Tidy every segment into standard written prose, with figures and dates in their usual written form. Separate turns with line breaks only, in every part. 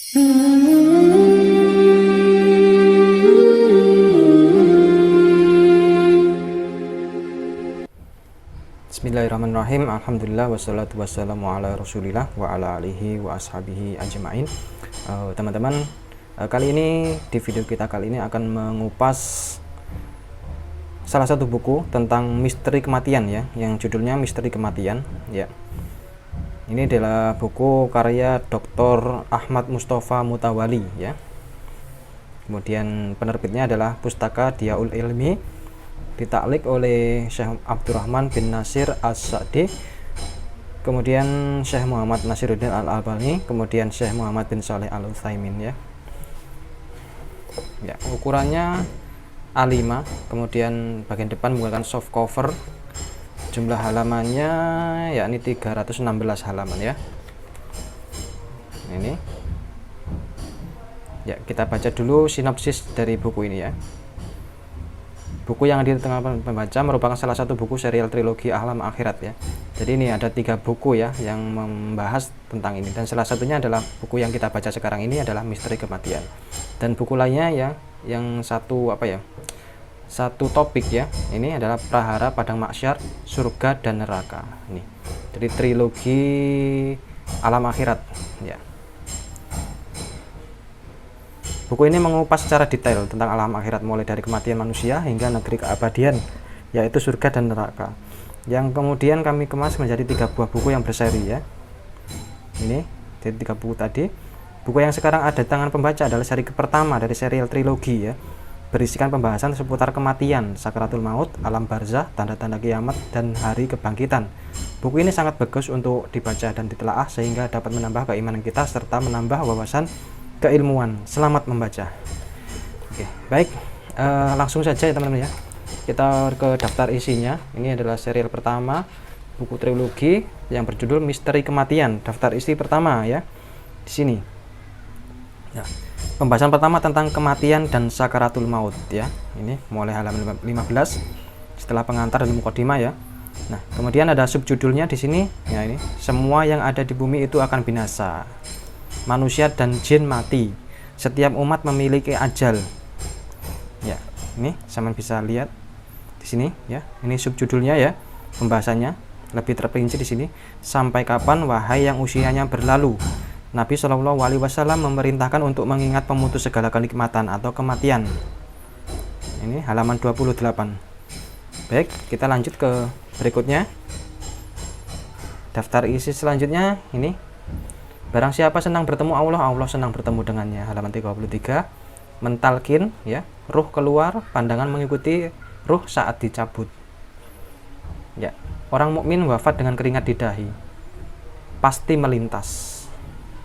Bismillahirrahmanirrahim. Alhamdulillah wassalatu wassalamu ala rasulillah wa ala alihi wa ashabihi ajma'in. Teman-teman, kali ini di video kita kali ini akan mengupas salah satu buku tentang misteri kematian ya, yang judulnya Misteri Kematian ya. Ini adalah buku karya Dr. Ahmad Mustafa Mutawali ya. Kemudian penerbitnya adalah Pustaka Diyaul Ilmi, ditaklik oleh Syekh Abdurrahman bin Nasir As-Sa'di, kemudian Syekh Muhammad Nasiruddin Al-Albani, kemudian Syekh Muhammad bin Shalih Al-Utsaimin ya. Ya, ukurannya A5, kemudian bagian depan menggunakan soft cover. Jumlah halamannya yakni 316 halaman ya. Ini. Ya, kita baca dulu sinopsis dari buku ini ya. Buku yang di tengah pembaca merupakan salah satu buku serial trilogi Alam Akhirat ya. Jadi ini ada 3 buku ya yang membahas tentang ini, dan salah satunya adalah buku yang kita baca sekarang ini adalah Misteri Kematian. Dan buku lainnya ya, yang satu satu topik ya, ini adalah Prahara Padang Mahsyar, Surga dan Neraka. Ini jadi trilogi Alam Akhirat ya. Buku ini mengupas secara detail tentang alam akhirat, mulai dari kematian manusia hingga negeri keabadian, yaitu surga dan neraka, yang kemudian kami kemas menjadi 3 buah buku yang berseri ya. Ini jadi 3 buku tadi. Buku yang sekarang ada di tangan pembaca adalah seri pertama dari serial trilogi ya, berisikan pembahasan seputar kematian, sakaratul maut, alam barzah, tanda-tanda kiamat, dan hari kebangkitan. Buku ini sangat bagus untuk dibaca dan ditelaah sehingga dapat menambah keimanan kita serta menambah wawasan keilmuan. Selamat membaca. Oke, baik, langsung saja ya teman-teman ya. Kita ke daftar isinya. Ini adalah serial pertama buku trilogi yang berjudul Misteri Kematian. Daftar isi pertama ya, di sini. Ya. Pembahasan pertama tentang kematian dan sakaratul maut ya. Ini mulai halaman 15 setelah pengantar dan mukadimah ya. Nah, kemudian ada subjudulnya di sini ya, ini semua yang ada di bumi itu akan binasa. Manusia dan jin mati. Setiap umat memiliki ajal. Ya, ini sama bisa lihat di sini ya. Ini subjudulnya ya. Pembahasannya lebih terperinci di sini. Sampai kapan wahai yang usianya berlalu? Nabi Shallallahu Alaihi Wasallam memerintahkan untuk mengingat pemutus segala kenikmatan atau kematian. Ini halaman 28. Baik, kita lanjut ke berikutnya. Daftar isi selanjutnya ini. Barang siapa senang bertemu Allah, Allah senang bertemu dengannya. Halaman 33. Mentalkin ya, ruh keluar, pandangan mengikuti ruh saat dicabut. Ya, orang mukmin wafat dengan keringat di dahi. Pasti melintas.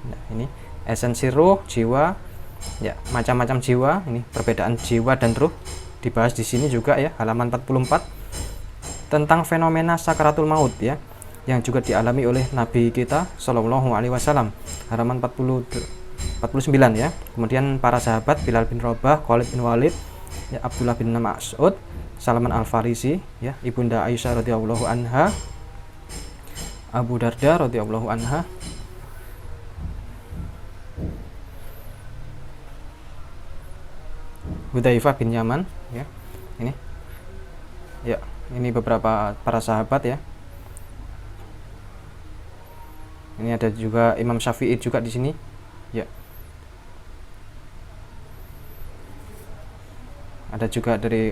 Nah, ini esensi ruh, jiwa, ya macam-macam jiwa. Ini perbedaan jiwa dan ruh dibahas di sini juga ya, halaman 44. Tentang fenomena sakaratul maut ya, yang juga dialami oleh Nabi kita Shallallahu Alaihi Wasallam, halaman 49 ya. Kemudian para sahabat Bilal bin Rabah, Khalid bin Walid, ya, Abdullah bin Mas'ud, Salman Al Farisi, ya, Ibunda Aisyah radhiyallahu anha, Abu Darda radhiyallahu anha, Hudzaifah bin Yaman ya. Ini ya, ini beberapa para sahabat ya. Ini ada juga Imam Syafi'i juga di sini ya. Ada juga dari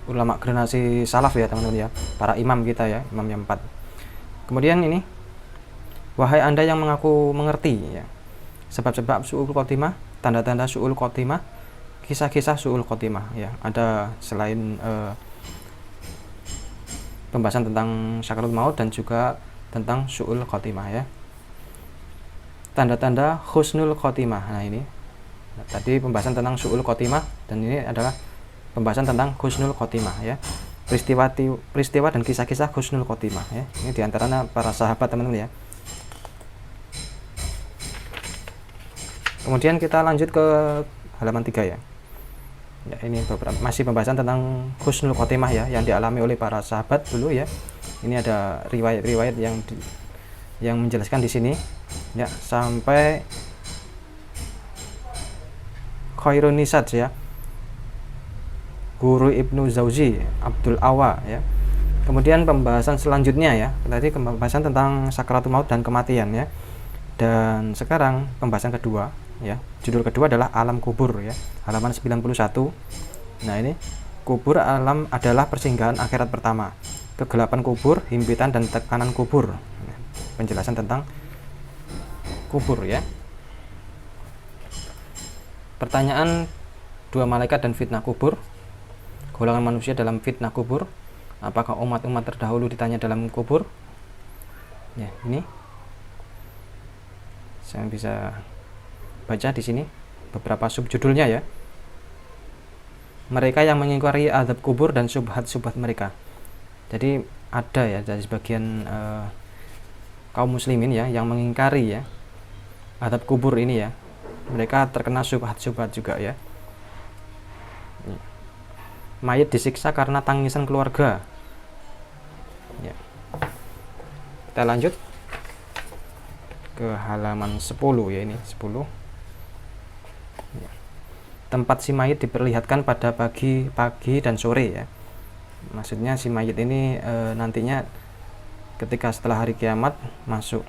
ulama generasi salaf ya teman-teman ya, para imam kita ya, imam yang 4. Kemudian ini, wahai Anda yang mengaku mengerti ya, sebab-sebab su'ul khotimah, tanda-tanda su'ul khotimah, kisah-kisah su'ul khotimah ya. Ada selain pembahasan tentang sakaratul maut dan juga tentang su'ul khotimah ya. Tanda-tanda husnul khotimah. Nah, ini tadi pembahasan tentang su'ul khotimah, dan ini adalah pembahasan tentang husnul khotimah ya. Peristiwa dan kisah-kisah husnul khotimah ya. Ini diantaranya para sahabat teman-teman ya. Kemudian kita lanjut ke halaman 3 ya. Ya, ini masih pembahasan tentang husnul khotimah ya, yang dialami oleh para sahabat dulu ya. Ini ada riwayat-riwayat yang menjelaskan di sini ya, sampai Khairunisad ya, Guru Ibnu Jauzi, Abdul Awa ya. Kemudian pembahasan selanjutnya ya, tadi pembahasan tentang sakaratul maut dan kematian ya. Dan sekarang pembahasan kedua ya, judul kedua adalah alam kubur ya, halaman 91. Nah ini, kubur alam adalah persinggahan akhirat pertama, kegelapan kubur, himpitan dan tekanan kubur. Penjelasan tentang kubur ya. Pertanyaan, dua malaikat dan fitnah kubur. Golongan manusia dalam fitnah kubur. Apakah umat-umat terdahulu ditanya dalam kubur? Ya, ini saya bisa baca di sini beberapa subjudulnya ya. Mereka yang mengingkari azab kubur dan subhat-subhat mereka. Jadi ada ya dari sebagian kaum muslimin ya yang mengingkari ya azab kubur ini ya. Mereka terkena subhat-subhat juga ya. Mayit disiksa karena tangisan keluarga. Ya. Kita lanjut ke halaman 10 ya, ini 10. Ya. Tempat si mayit diperlihatkan pada pagi dan sore ya. Maksudnya si mayit ini nantinya ketika setelah hari kiamat masuk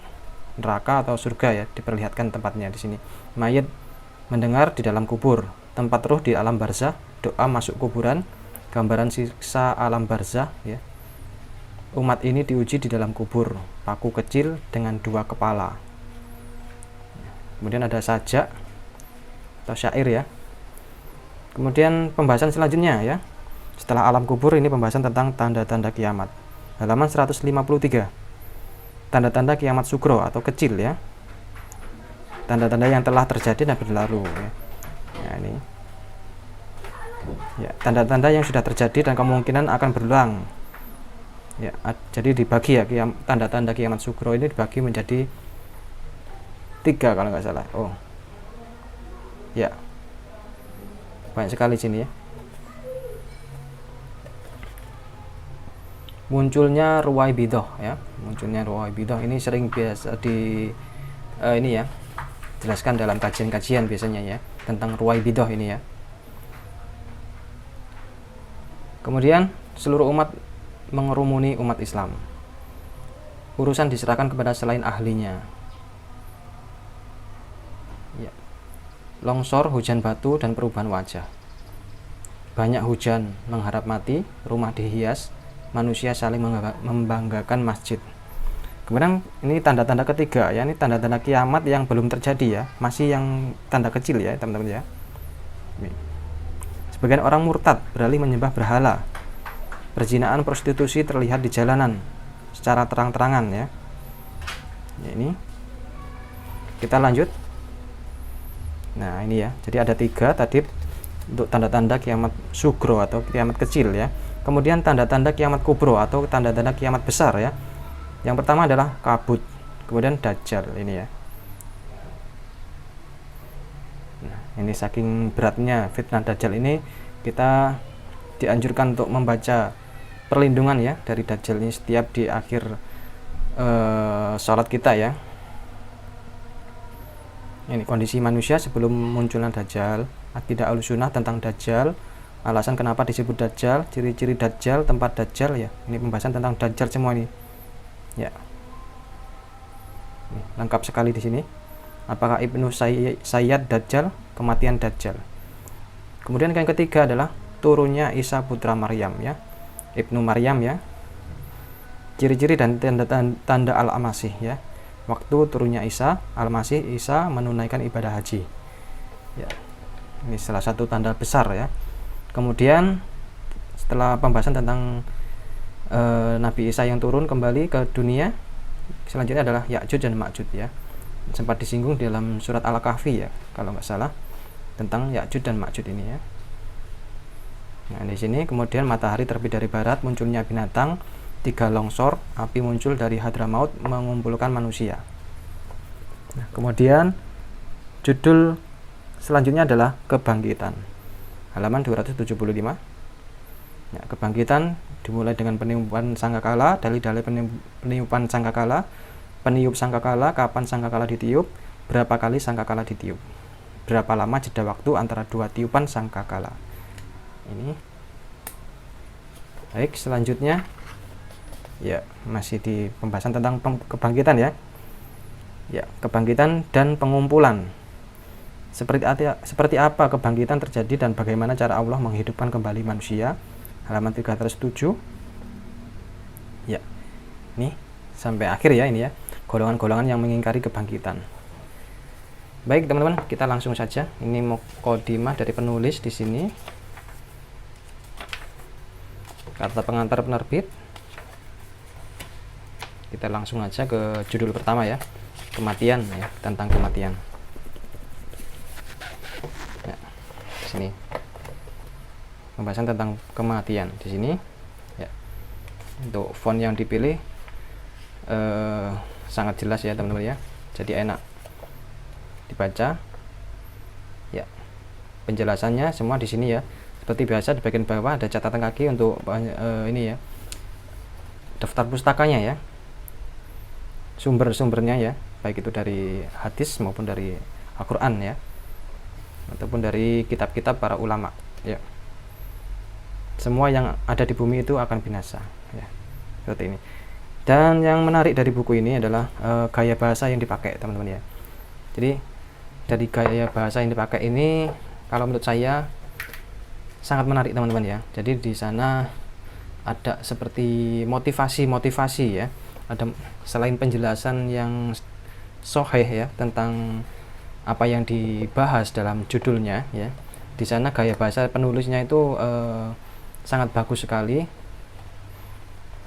neraka atau surga ya, diperlihatkan tempatnya di sini. Mayit mendengar di dalam kubur, tempat ruh di alam barzah, doa masuk kuburan, gambaran siksa alam barzah ya. Umat ini diuji di dalam kubur, paku kecil dengan dua kepala. Kemudian ada sajak atau syair ya. Kemudian pembahasan selanjutnya ya, setelah alam kubur ini pembahasan tentang tanda-tanda kiamat, halaman 153. Tanda-tanda kiamat sugro atau kecil ya, tanda-tanda yang telah terjadi dan berlalu ya. Nah, ini ya, tanda-tanda yang sudah terjadi dan kemungkinan akan berulang ya. Jadi dibagi ya, tanda-tanda kiamat sugro ini dibagi menjadi 3 kalau nggak salah. Oh ya, banyak sekali sini ya. Munculnya ruwaibidah ya, munculnya ruwaibidah ini sering biasa ini ya, jelaskan dalam kajian-kajian biasanya ya tentang ruwaibidah ini ya. Kemudian seluruh umat mengerumuni umat Islam, urusan diserahkan kepada selain ahlinya ya. Longsor, hujan batu dan perubahan wajah, banyak hujan mengharap mati, rumah dihias, manusia saling membanggakan masjid. Kemudian ini tanda-tanda ketiga ya, ini tanda-tanda kiamat yang belum terjadi ya, masih yang tanda kecil ya teman-teman ya. Sebagian orang murtad beralih menyembah berhala, perzinahan prostitusi terlihat di jalanan secara terang-terangan ya. Ini kita lanjut. Nah ini ya, jadi ada 3 tadi untuk tanda-tanda kiamat sugro atau kiamat kecil ya. Kemudian tanda-tanda kiamat kubro atau tanda-tanda kiamat besar ya. Yang pertama adalah kabut, kemudian dajjal ini ya. Nah, ini saking beratnya fitnah dajjal ini, kita dianjurkan untuk membaca perlindungan ya dari dajjal ini setiap di akhir sholat kita ya. Ini kondisi manusia sebelum munculnya dajjal, akidah Ahlussunnah tentang dajjal, alasan kenapa disebut dajjal, ciri-ciri dajjal, tempat dajjal ya. Ini pembahasan tentang dajjal semua ini. Ya. Ini, lengkap sekali di sini. Apakah Ibnu Sayyad dajjal, kematian dajjal. Kemudian yang ketiga adalah turunnya Isa putra Maryam ya. Ibnu Maryam ya. Ciri-ciri dan tanda Al-Masih ya. Waktu turunnya Isa, Al-Masih, Isa menunaikan ibadah haji. Ya. Ini salah satu tanda besar ya. Kemudian setelah pembahasan tentang Nabi Isa yang turun kembali ke dunia, selanjutnya adalah Ya'juj dan Ma'juj ya. Sempat disinggung dalam surat Al-Kahfi ya, kalau nggak salah, tentang Ya'juj dan Ma'juj ini ya. Nah di sini kemudian matahari terbit dari barat, munculnya binatang, 3 longsor, api muncul dari Hadramaut mengumpulkan manusia. Nah, kemudian judul selanjutnya adalah kebangkitan, halaman 275. Ya, kebangkitan dimulai dengan peniupan sangkakala, dalil-dalil peniupan sangkakala, peniup sangkakala, kapan sangkakala ditiup, berapa kali sangkakala ditiup. berapa lama jeda waktu antara dua tiupan sangkakala. Ini. Baik, selanjutnya ya masih di pembahasan tentang kebangkitan ya. Ya, kebangkitan dan pengumpulan. Seperti apa kebangkitan terjadi dan bagaimana cara Allah menghidupkan kembali manusia. Halaman 307. Ya. Ini sampai akhir ya ini ya. Golongan-golongan yang mengingkari kebangkitan. Baik, teman-teman, kita langsung saja. Ini mukadimah dari penulis di sini. Kata pengantar penerbit. Kita langsung aja ke judul pertama ya. Kematian ya, tentang kematian. Ya, di sini. Pembahasan tentang kematian di sini. Ya. Untuk font yang dipilih sangat jelas ya, teman-teman ya. Jadi enak dibaca. Ya. Penjelasannya semua di sini ya. Seperti biasa di bagian bawah ada catatan kaki untuk ini ya. Daftar pustakanya ya. Sumber-sumbernya ya, baik itu dari hadis maupun dari Al-Qur'an ya. Ataupun dari kitab-kitab para ulama ya. Semua yang ada di bumi itu akan binasa ya. Seperti ini. Dan yang menarik dari buku ini adalah gaya bahasa yang dipakai, teman-teman ya. Jadi dari gaya bahasa yang dipakai ini kalau menurut saya sangat menarik, teman-teman ya. Jadi di sana ada seperti motivasi ya. Ada selain penjelasan yang sahih ya tentang apa yang dibahas dalam judulnya ya. Di sana gaya bahasa penulisnya itu sangat bagus sekali.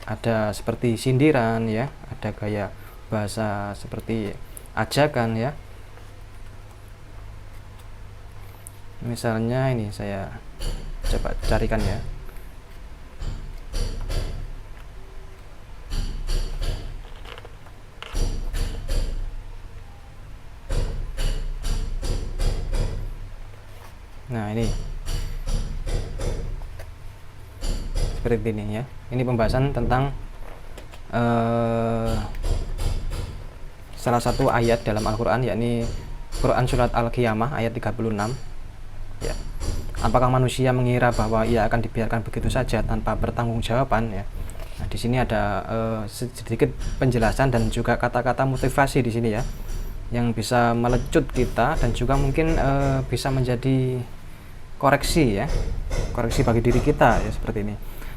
Ada seperti sindiran ya, ada gaya bahasa seperti ajakan ya. Misalnya ini saya coba carikan ya. Nah, ini seperti ini ya. Ini pembahasan tentang salah satu ayat dalam Al-Qur'an, yakni Quran surat Al-Qiyamah ayat 36 ya. Apakah manusia mengira bahwa ia akan dibiarkan begitu saja tanpa pertanggungjawaban ya. Nah, di sini ada sedikit penjelasan dan juga kata-kata motivasi di sini ya, yang bisa melecut kita dan juga mungkin bisa menjadi koreksi ya, koreksi bagi diri kita ya, seperti ini.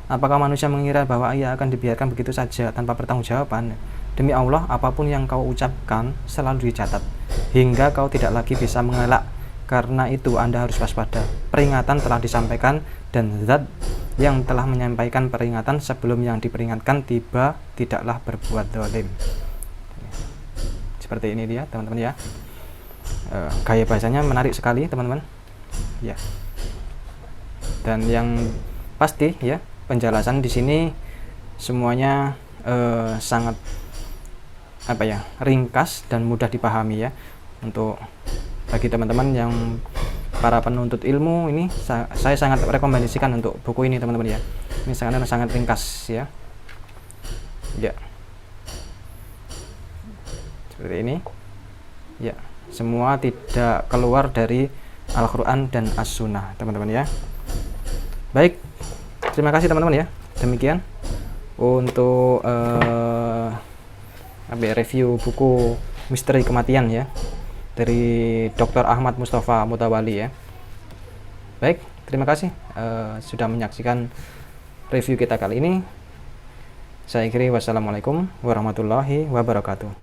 Apakah manusia mengira bahwa ia akan dibiarkan begitu saja tanpa pertanggungjawaban? Demi Allah, apapun yang kau ucapkan selalu dicatat hingga kau tidak lagi bisa mengelak. Karena itu Anda harus waspada. Peringatan telah disampaikan dan zat yang telah menyampaikan peringatan sebelum yang diperingatkan tiba tidaklah berbuat zalim. Seperti ini dia, teman-teman ya. Gaya bahasanya menarik sekali, teman-teman. Ya. Dan yang pasti ya, penjelasan di sini semuanya sangat ringkas dan mudah dipahami ya. Untuk bagi teman-teman yang para penuntut ilmu ini, saya sangat rekomendasikan untuk buku ini, teman-teman ya. Ini sangat ringkas ya. Ya. Seperti ini. Ya, semua tidak keluar dari Al-Qur'an dan As-Sunnah, teman-teman ya. Baik, terima kasih teman-teman ya. Demikian untuk review buku Misteri Kematian ya, dari Dr. Ahmad Mustafa Mutawali ya. Baik, terima kasih sudah menyaksikan review kita kali ini. Saya akhiri, wassalamualaikum warahmatullahi wabarakatuh.